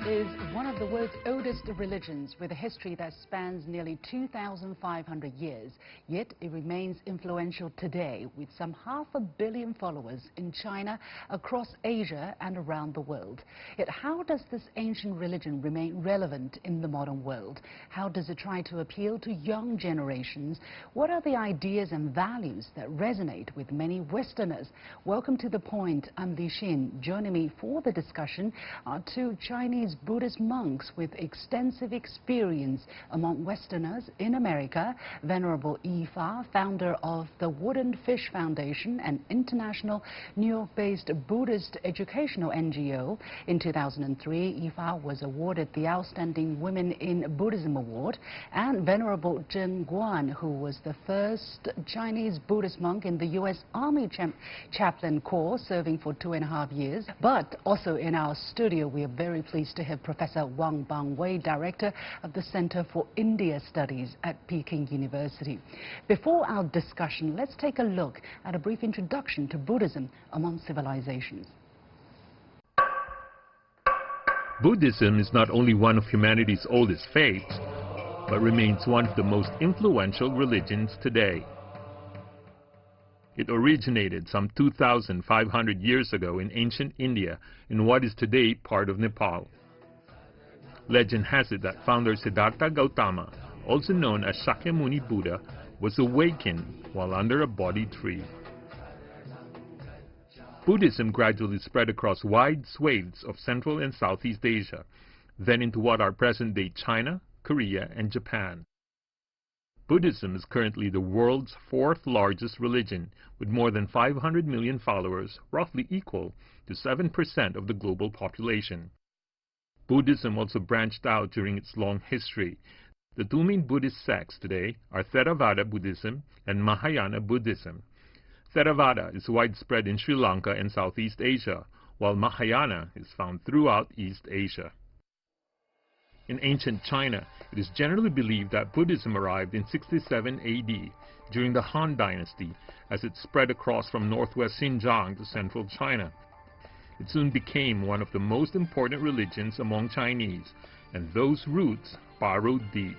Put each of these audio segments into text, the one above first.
is one of the world's oldest religions with a history that spans nearly 2,500 years. Yet it remains influential today with some 500 million followers in China, across Asia and around the world. Yet how does this ancient religion remain relevant in the modern world? How does it try to appeal to young generations? What are the ideas and values that resonate with many Westerners? Welcome to The Point. I'm Li Xin. Joining me for the discussion are two Chinese Buddhist monks with extensive experience among Westerners in America, Venerable Yifa, founder of the Woodenfish Foundation, an international New York-based Buddhist educational NGO. In 2003, Yifa was awarded the Outstanding Women in Buddhism Award, and Venerable Zhen Guan, who was the first Chinese Buddhist monk in the U.S. Army Chaplain Corps, serving for 2.5 years. But also in our studio, we are very pleased to have Professor Wang Bangwei, Director of the Center for India Studies at Peking University. Before our discussion, let's take a look at a brief introduction to Buddhism among civilizations. Buddhism is not only one of humanity's oldest faiths, but remains one of the most influential religions today. It originated some 2,500 years ago in ancient India, in what is today part of Nepal. Legend has it that founder Siddhartha Gautama, also known as Shakyamuni Buddha, was awakened while under a Bodhi tree. Buddhism gradually spread across wide swathes of Central and Southeast Asia, then into what are present-day China, Korea, and Japan. Buddhism is currently the world's fourth largest religion, with more than 500 million followers, roughly equal to 7% of the global population. Buddhism also branched out during its long history. The two main Buddhist sects today are Theravada Buddhism and Mahayana Buddhism. Theravada is widespread in Sri Lanka and Southeast Asia, while Mahayana is found throughout East Asia. In ancient China, it is generally believed that Buddhism arrived in 67 AD during the Han Dynasty, as it spread across from northwest Xinjiang to central China. It soon became one of the most important religions among Chinese, and those roots burrowed deep.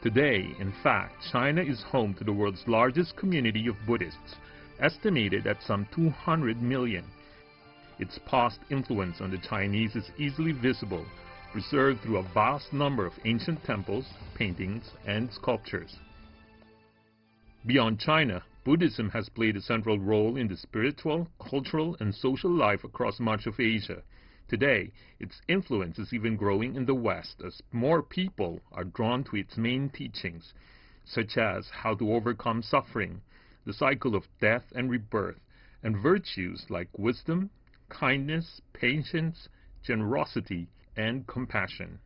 Today, in fact, China is home to the world's largest community of Buddhists, estimated at some 200 million. Its past influence on the Chinese is easily visible, preserved through a vast number of ancient temples, paintings, and sculptures. Beyond China, Buddhism has played a central role in the spiritual, cultural, and social life across much of Asia. Today, its influence is even growing in the West as more people are drawn to its main teachings, such as how to overcome suffering, the cycle of death and rebirth, and virtues like wisdom, kindness, patience, generosity, and compassion.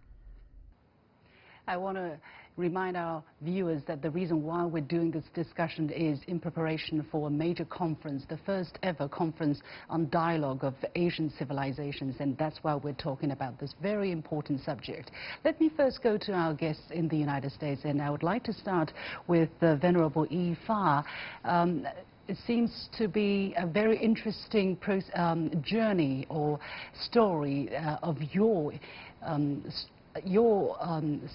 I want to remind our viewers that the reason why we're doing this discussion is in preparation for a major conference, the first ever conference on dialogue of Asian civilizations, and that's why we're talking about this very important subject. Let me first go to our guests in the United States, and I would like to start with the Venerable Yifa. It seems to be a very interesting journey or story of your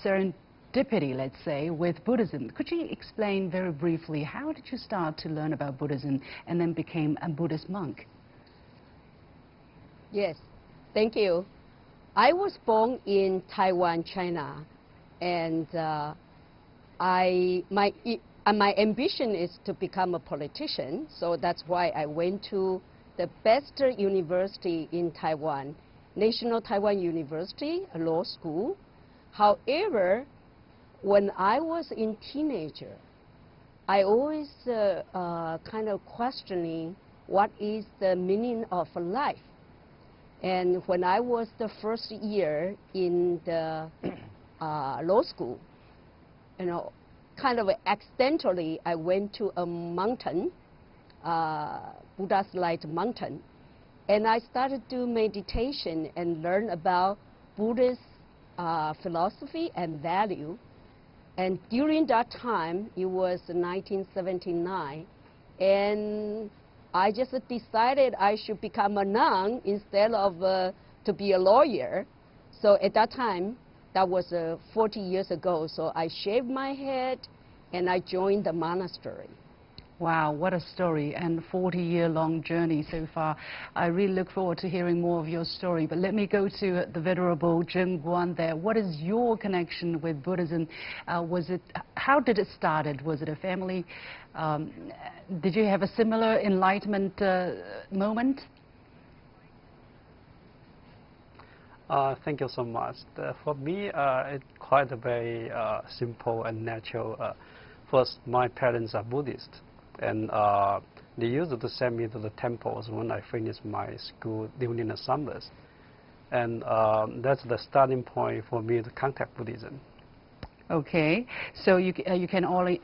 serendipity, let's say, with Buddhism. Could you explain very briefly, how did you start to learn about Buddhism and then became a Buddhist monk? Yes, thank you. I was born in Taiwan, China, and my ambition is to become a politician, so that's why I went to the best university in Taiwan, National Taiwan University, a law school. However, when I was a teenager, I always kind of questioning what is the meaning of life. And when I was the first year in the law school, kind of accidentally, I went to a mountain, Buddha's Light Mountain, and I started to do meditation and learn about Buddhist philosophy and value. And during that time, it was 1979, and I just decided I should become a nun instead of to be a lawyer. So at that time, that was 40 years ago, so I shaved my head and I joined the monastery. Wow, what a story, and 40-year-long journey so far. I really look forward to hearing more of your story. But let me go to the Venerable Zhen Guan there. What is your connection with Buddhism? How did it start? Was it a family? Did you have a similar enlightenment moment? Thank you so much. For me, it's quite a very simple and natural. First, my parents are Buddhist, and they used to send me to the temples when I finished my school during the summers. And that's the starting point for me to contact Buddhism. Okay, so you can only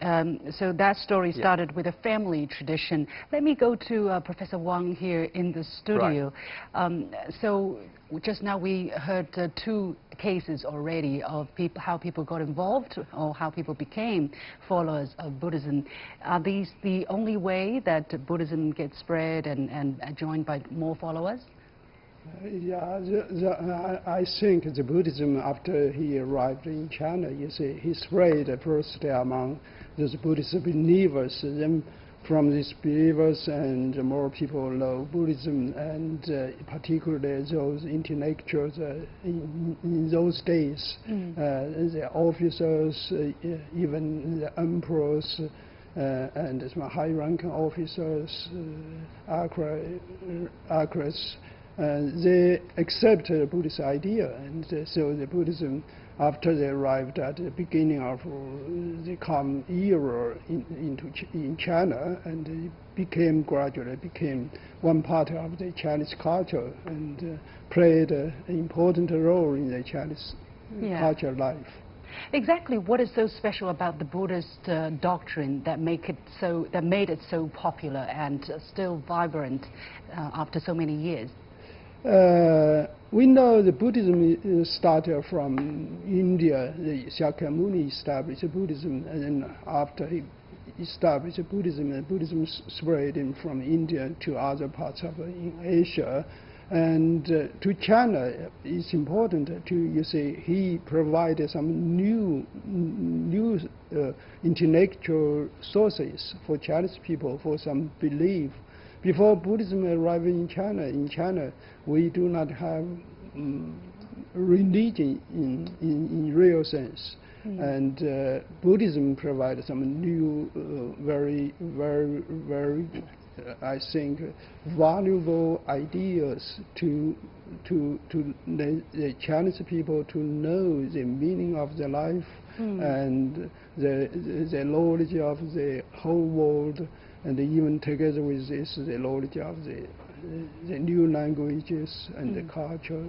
so that story started with a family tradition. Let me go to Professor Wang here in the studio. Right. So just now we heard two cases already of how people got involved or how people became followers of Buddhism. Are these the only way that Buddhism gets spread and joined by more followers? I think the Buddhism, after he arrived in China, you see, he spread first among those Buddhist believers. Then from these believers, and more people know Buddhism, and particularly those intellectuals in those days, the officers, even the emperors, and some high-ranking officers, actors. They accepted the Buddhist idea, and so the Buddhism, after they arrived at the beginning of the common era in China, and it gradually became one part of the Chinese culture, and played an important role in the Chinese culture life. Exactly. What is so special about the Buddhist doctrine that made it so popular and still vibrant after so many years? We know the Buddhism started from India. The Shakyamuni established Buddhism, and then after he established Buddhism, and Buddhism spread from India to other parts of Asia. And to China, it's important to, you see, he provided some new intellectual sources for Chinese people for some belief. Before Buddhism arrived in China, we do not have religion in real sense. And Buddhism provided some new, very, I think, valuable ideas to the Chinese people to know the meaning of their life and the knowledge of the whole world. And even together with this, the knowledge of the new languages and the culture,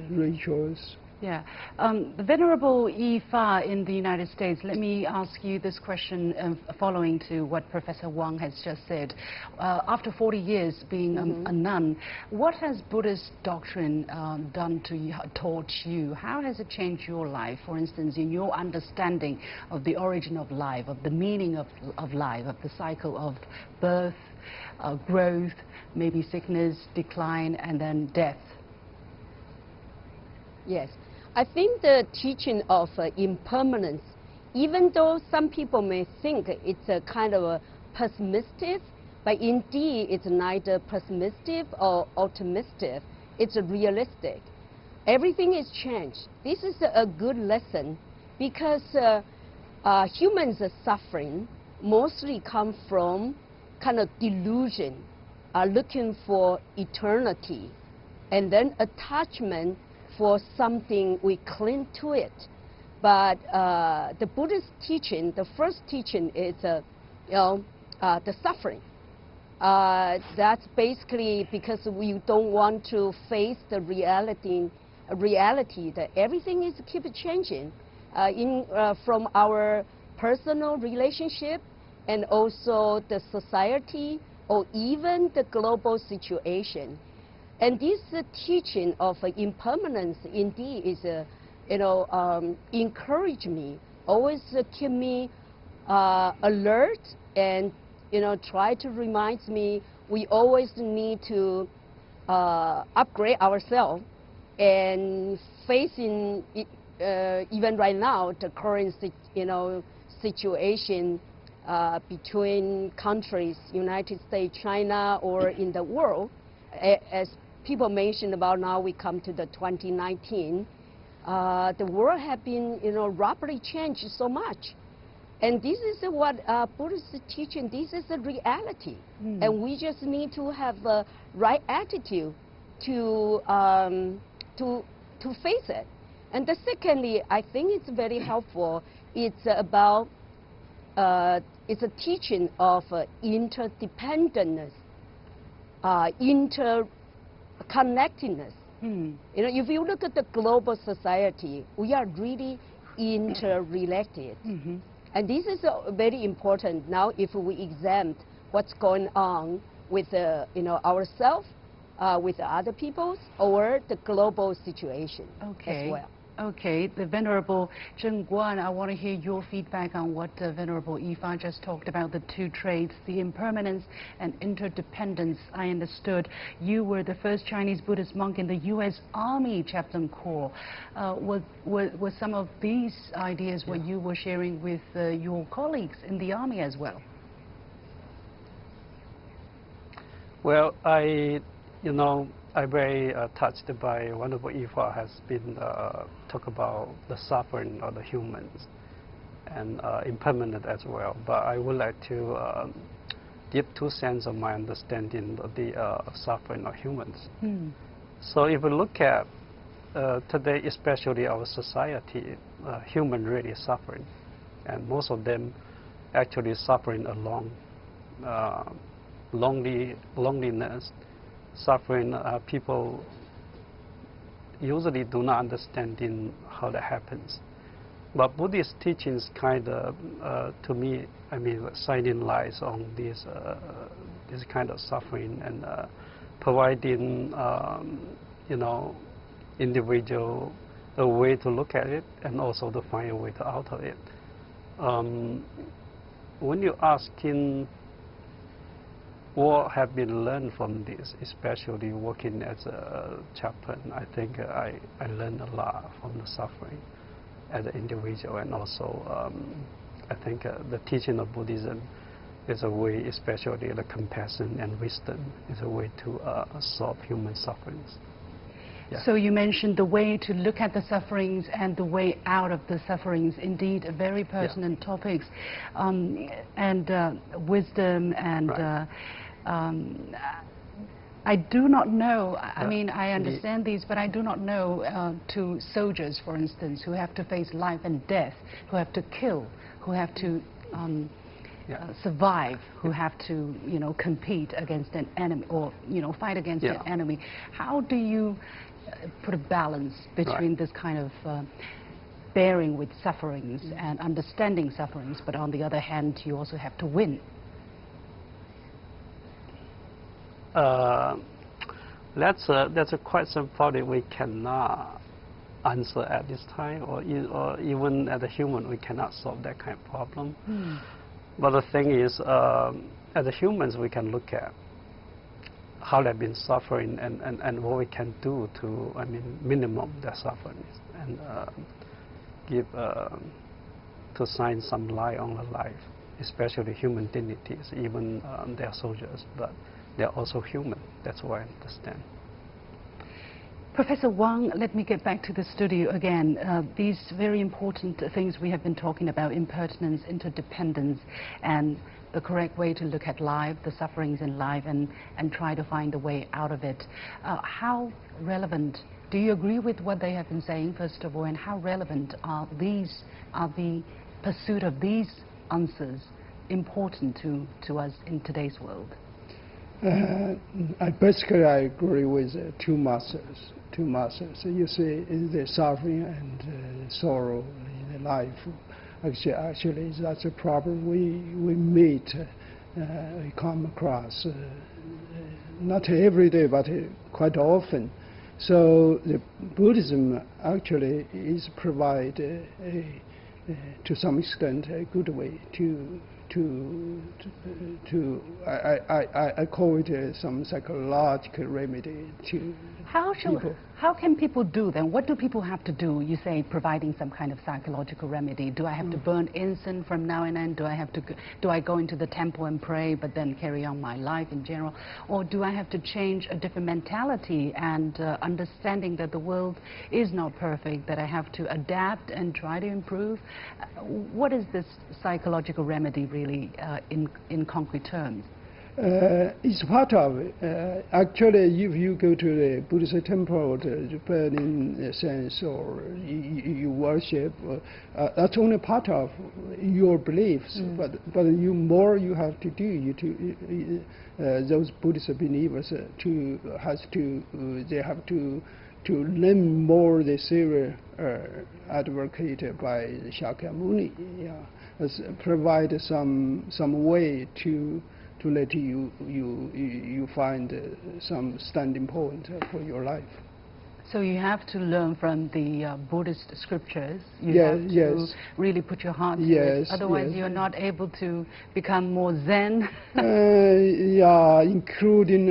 rituals. Yeah. The Venerable Yifa in the United States, let me ask you this question following to what Professor Wang has just said. After 40 years being a nun, what has Buddhist doctrine done to you, taught you? How has it changed your life, for instance, in your understanding of the origin of life, of the meaning of life, of the cycle of birth, growth, maybe sickness, decline, and then death? Yes. I think the teaching of impermanence, even though some people may think it's a kind of a pessimistic, but indeed it's neither pessimistic or optimistic. It's realistic. Everything is changed. This is a good lesson because humans' suffering mostly come from kind of delusion, looking for eternity, and then attachment for something, we cling to it. But the Buddhist teaching, the first teaching is, the suffering. That's basically because we don't want to face the reality that everything is keep changing from our personal relationship and also the society or even the global situation. And this teaching of impermanence indeed is, encourage me, always keep me alert, and try to remind me we always need to upgrade ourselves and facing it, even right now, the current situation between countries, United States, China, or in the world, as people mentioned about now, we come to the 2019. The world has been, rapidly changed so much. And this is what Buddhists are teaching. This is the reality. And we just need to have the right attitude to face it. And secondly, I think it's very helpful. It's about, it's a teaching of interdependence, interconnectedness. If you look at the global society, we are really interrelated. And this is very important now if we examine what's going on with ourselves, with other peoples, or the global situation as well. Okay, the Venerable Zhen Guan, I want to hear your feedback on what Venerable Yifa just talked about, the two traits, the impermanence and interdependence. I understood you were the first Chinese Buddhist monk in the U.S. Army Chaplain Corps. Were some of these ideas what you were sharing with your colleagues in the Army as well? Well, I'm very touched by Venerable Yifa has been talk about the suffering of the humans and impermanent as well. But I would like to give 2 cents of my understanding of the suffering of humans. So if we look at today, especially our society, human really suffering, and most of them actually suffering alone, loneliness. Suffering, people usually do not understand how that happens. But Buddhist teachings kind of, to me, shining lights on this kind of suffering and providing, individual a way to look at it and also to find a way out of it. When you ask what have been learned from this, especially working as a chaplain, I think I learned a lot from the suffering as an individual, and also I think the teaching of Buddhism is a way, especially the compassion and wisdom, is a way to solve human sufferings. So you mentioned the way to look at the sufferings and the way out of the sufferings, indeed very pertinent topics, and wisdom and I do not know, I understand these, but I do not know to soldiers, for instance, who have to face life and death, who have to kill, who have to survive, who have to, compete against an enemy or, fight against an enemy. How do you put a balance between this kind of bearing with sufferings and understanding sufferings, but on the other hand, you also have to win? That's a question probably we cannot answer at this time, or even as a human, we cannot solve that kind of problem. But the thing is, as a humans, we can look at how they've been suffering and what we can do to, minimum their suffering and give to shine some light on the life, especially human dignities. Even they are soldiers, but they're also human. That's what I understand. Professor Wang, let me get back to the studio again. These very important things we have been talking about, impertinence, interdependence, and the correct way to look at life, the sufferings in life, and try to find a way out of it. How relevant, do you agree with what they have been saying, first of all, and how relevant are the pursuit of these answers important to us in today's world? I agree with two masters. You see, the suffering and sorrow in life. Actually, that's a problem we meet, we come across, not every day, but quite often. So the Buddhism actually is provide to some extent a good way to I call it some psychological remedy to people. How can people do then? What do people have to do? You say providing some kind of psychological remedy. Do I have to burn incense from now and then? Do I go into the temple and pray, but then carry on my life in general? Or do I have to change a different mentality and understanding that the world is not perfect, that I have to adapt and try to improve? What is this psychological remedy really in concrete terms? It's part of it. Actually, if you go to the Buddhist temple, the burning sense, or you worship, that's only part of your beliefs. But more you have to do. Those Buddhist believers they have to learn more the theory advocated by Shakyamuni. Provide some way to let you find some standing point for your life. So you have to learn from the Buddhist scriptures. You yes, have to yes. really put your heart to Yes, it. Otherwise, yes. you're not able to become more Zen. Yeah, including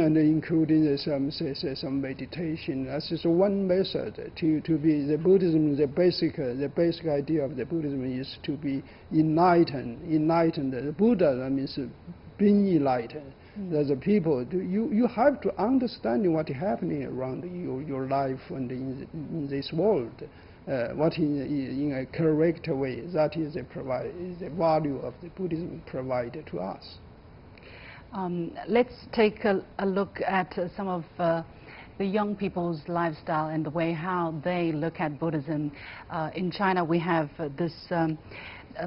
some meditation. That's just one method to be the Buddhism. The basic idea of the Buddhism is to be enlightened. The Buddha, that means being enlightened. There's a people. You have to understand what is happening around your life and in this world. What in a correct way. That is the value of the Buddhism provided to us. Let's take a look at some of the young people's lifestyle and the way how they look at Buddhism. In China, we have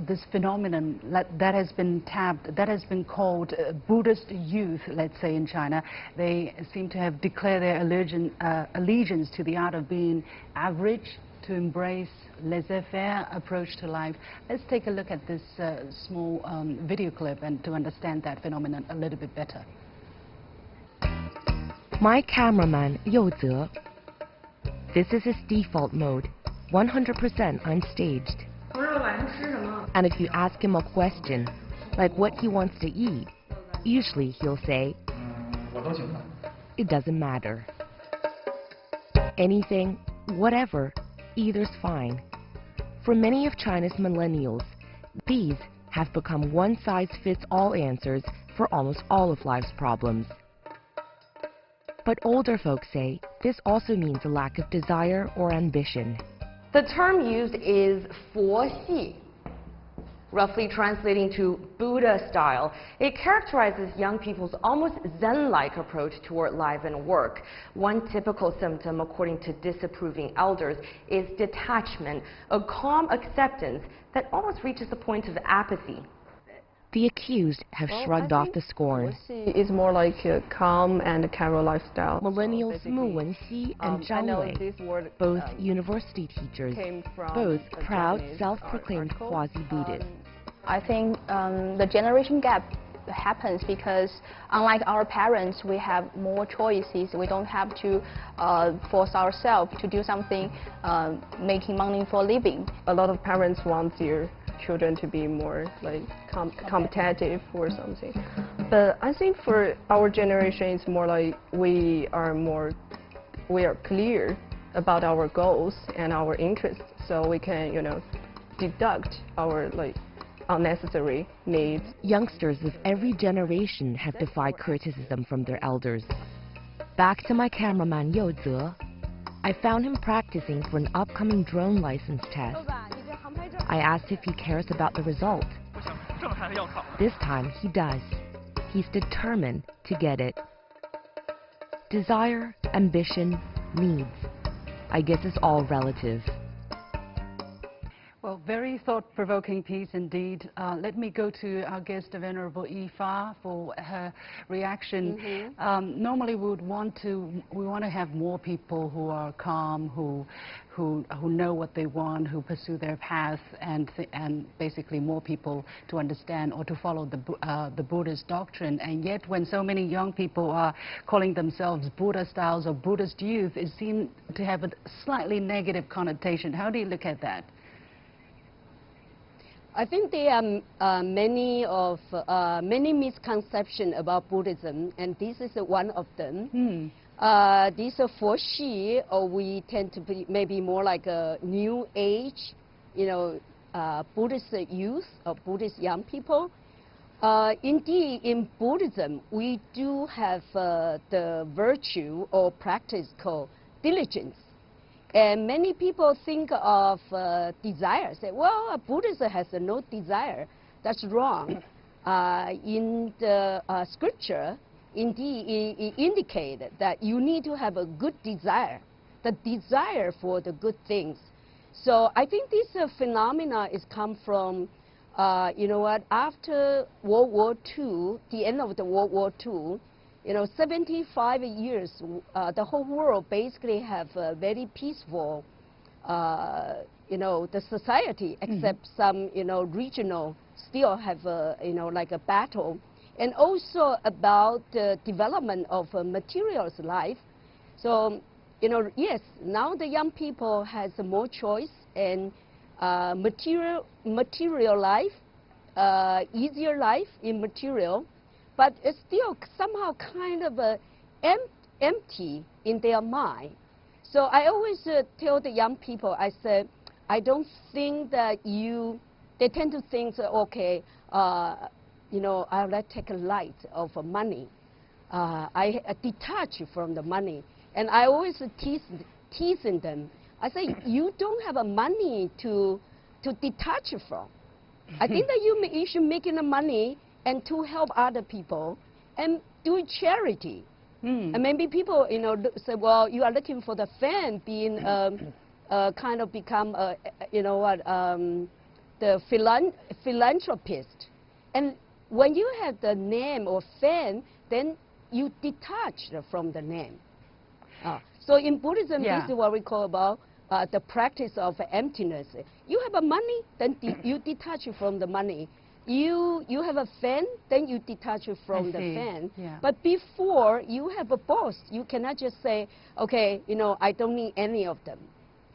this phenomenon that has been tabbed, that has been called Buddhist youth, let's say in China. They seem to have declared their allegiance to the art of being average, to embrace laissez-faire approach to life. Let's take a look at this small video clip and to understand that phenomenon a little bit better. My cameraman, Youze. This is his default mode, 100% unstaged. And if you ask him a question, like what he wants to eat, usually he'll say, it doesn't matter. Anything, whatever, either's fine. For many of China's millennials, these have become one-size-fits-all answers for almost all of life's problems. But older folks say this also means a lack of desire or ambition. The term used is 佛系, roughly translating to Buddha style. It characterizes young people's almost Zen-like approach toward life and work. One typical symptom, according to disapproving elders, is detachment, a calm acceptance that almost reaches the point of apathy. The accused have shrugged off the scorn. It's more like a calm and casual lifestyle. Millennials Mu Wenxi and Bangwei, both university teachers, both proud, self-proclaimed quasi-Buddhists. I think the generation gap happens because unlike our parents, we have more choices. We don't have to force ourselves to do something, making money for a living. A lot of parents want their children to be more like competitive or something. But I think for our generation, it's more like we are clear about our goals and our interests, so we can, deduct our unnecessary needs. Youngsters of every generation have defied criticism from their elders. Back to my cameraman Youze. I found him practicing for an upcoming drone license test. I asked if he cares about the result. This time he does. He's determined to get it. Desire, ambition, needs. I guess it's all relative. Well, very thought-provoking piece indeed. Let me go to our guest, the Venerable Yifa, for her reaction. Normally, we want to have more people who are calm, who know what they want, who pursue their path, and basically more people to understand or to follow the Buddhist doctrine. And yet, when so many young people are calling themselves Buddha styles or Buddhist youth, it seems to have a slightly negative connotation. How do you look at that? I think there are many misconceptions about Buddhism, and this is one of them. These are for Xi, or we tend to be maybe more like a new age, Buddhist youth or Buddhist young people. Indeed, in Buddhism, we do have the virtue or practice called diligence. And many people think of desire, say, well, a Buddhist has no desire. That's wrong. In the scripture, indeed, it indicated that you need to have a good desire, the desire for the good things. So I think this phenomena is come from, after World War II, the end of the World War II, 75 years, the whole world basically have a very peaceful, the society, except some, regional still have, like a battle. And also about the development of materials life. So, yes, now the young people has more choice and material life, easier life in material, but it's still somehow kind of empty in their mind. So I always tell the young people, I said, I don't think that they tend to think, okay, I'll take a light of money. I detach from the money. And I always teasing them. I say, you don't have money to detach from. I think that you should make the money and to help other people and do charity. And maybe people, say, well, you are looking for the fan, being kind of become, the philanthropist. And when you have the name or fan, then you detach from the name. So in Buddhism, this is what we call about the practice of emptiness. You have money, then you detach from the money. You have a fan, then you detach from the fan. But before you have a boss, you cannot just say, okay, I don't need any of them,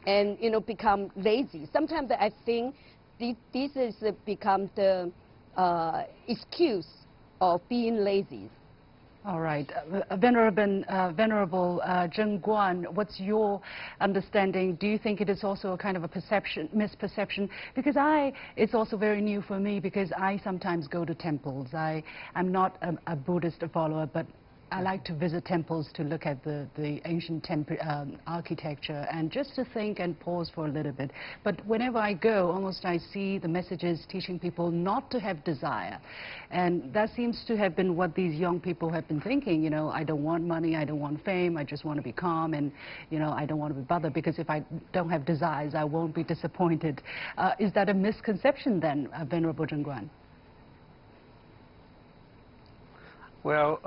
and become lazy. Sometimes I think this is become the excuse of being lazy. All right. Venerable Zhen Guan, what's your understanding? Do you think it is also a kind of a misperception? Because it's also very new for me, because I sometimes go to temples. I'm not a Buddhist follower, but I like to visit temples to look at the ancient architecture and just to think and pause for a little bit. But whenever I go, almost I see the messages teaching people not to have desire. And that seems to have been what these young people have been thinking, I don't want money, I don't want fame, I just want to be calm, and, I don't want to be bothered, because if I don't have desires, I won't be disappointed. Is that a misconception then, Venerable Zhen Guan? Well,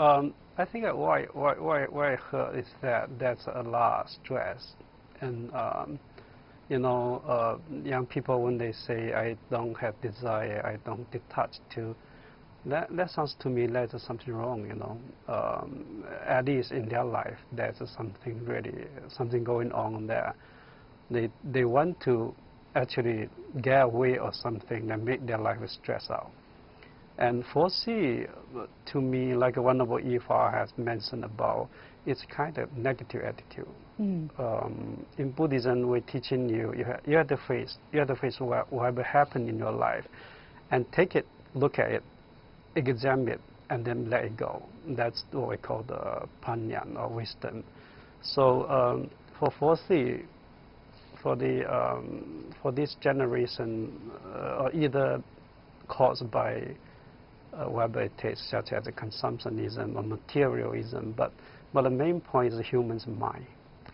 I think what I heard is that that's a lot of stress, and young people, when they say I don't have desire, I don't detach to, that sounds to me like there's something wrong. At least in their life, there's something going on there. They want to actually get away or something that make their life stress out. And 4C, to me, like Venerable Yifa has mentioned about, it's kind of negative attitude. In Buddhism, we're teaching you have to face whatever happened in your life, and take it, look at it, examine it, and then let it go. That's what we call the panyan or wisdom. So for 4C, for this generation, either caused by whatever it is, such as consumptionism or materialism, but the main point is the human's mind.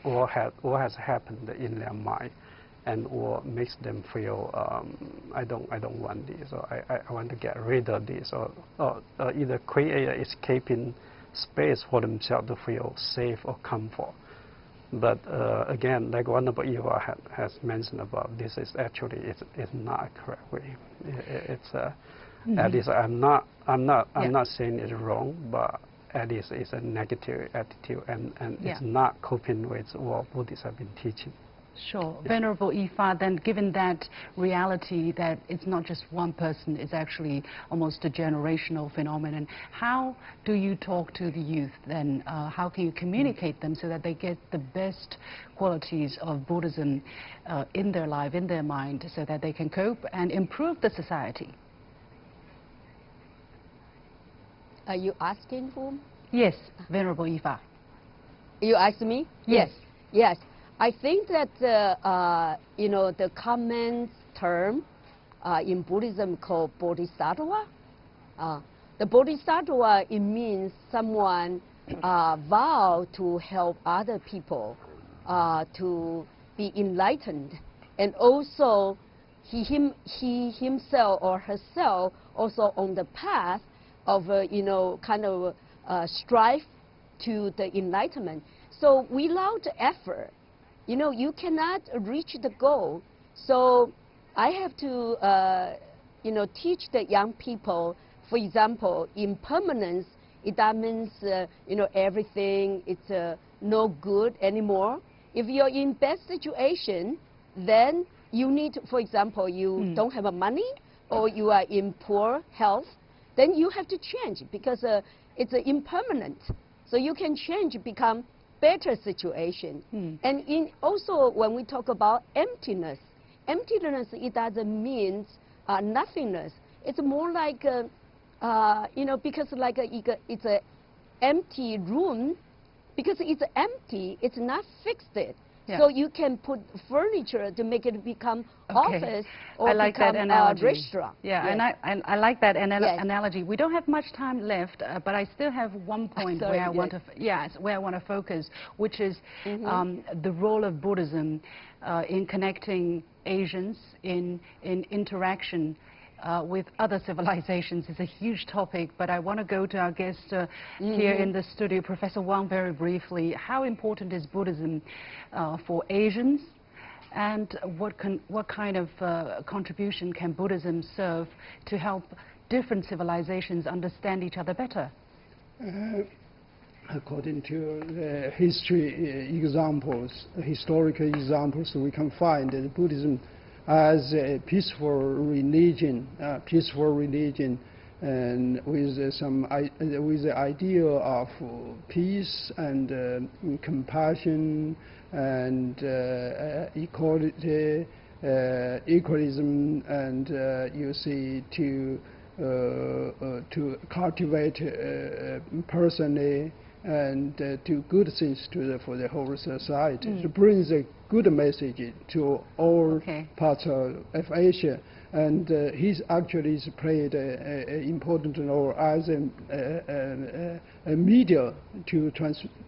What has happened in their mind, and what makes them feel I don't want this, or I want to get rid of this, or either create an escaping space for themselves to feel safe or comfort. But again, like Venerable Yifa has mentioned about, this is actually it's not a correct way. It's at least I'm not saying it's wrong, but at least it's a negative attitude, and it's not coping with what Buddhists have been teaching. Sure. Venerable Yifa, then given that reality that it's not just one person, it's actually almost a generational phenomenon, how do you talk to the youth then? How can you communicate them so that they get the best qualities of Buddhism in their life, in their mind, so that they can cope and improve the society? Are you asking whom? Yes, Venerable Yifa. You asked me? Yes. Yes. I think that, you know, the common term in Buddhism called bodhisattva. The bodhisattva, it means someone vow to help other people to be enlightened. And also, he himself or herself also on the path of, you know, kind of strive to the enlightenment. So without effort, you know, you cannot reach the goal. So I have to, you know, teach the young people, for example, impermanence, that means, you know, everything, it's no good anymore. If you're in bad situation, then you need, for example, you don't have money or you are in poor health, then you have to change because it's impermanent. So you can change, become better situation. And also when we talk about emptiness, it doesn't mean nothingness. It's more like, you know, because like it's an empty room, because it's empty, it's not fixed. Yeah. So you can put furniture to make it become office or become a restaurant. Yeah, yes. and I like that analogy. We don't have much time left, but I still have one point where I want to focus, which is the role of Buddhism in connecting Asians in interaction with other civilizations. Is a huge topic, but I want to go to our guest here in the studio, Professor Wang, very briefly. How important is Buddhism for Asians, and what kind of contribution can Buddhism serve to help different civilizations understand each other better? According to the historical examples, we can find that Buddhism as a peaceful religion, and with the ideal of peace and compassion and equality, equalism, and you see to cultivate personally and do good things for the whole society. It brings a good message to all parts of Asia, and he's actually played an important role as a media to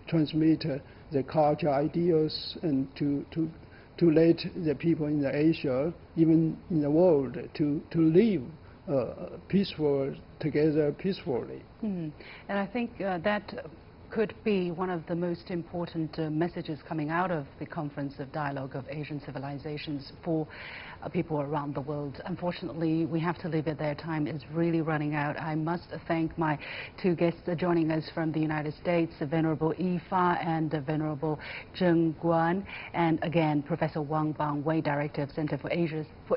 transmit the culture ideals and to let the people in Asia, even in the world, to live together peacefully. And I think that could be one of the most important messages coming out of the Conference of Dialogue of Asian Civilizations for people around the world. Unfortunately, we have to leave it there. Time is really running out. I must thank my two guests joining us from the United States, the Venerable Yifa and the Venerable Zhen Guan, and again, Professor Wang Bangwei, Director of Center for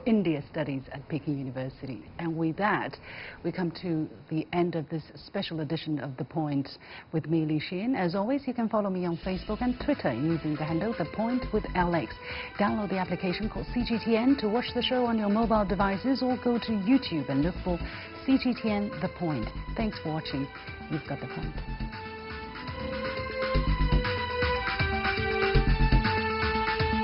India Studies at Peking University. And with that, we come to the end of this special edition of The Point with me, Li Xin. As always, you can follow me on Facebook and Twitter using the handle The Point with LX. Download the application called CGTN to watch the show on your mobile devices, or go to YouTube and look for CGTN The Point. Thanks for watching. You've got The Point.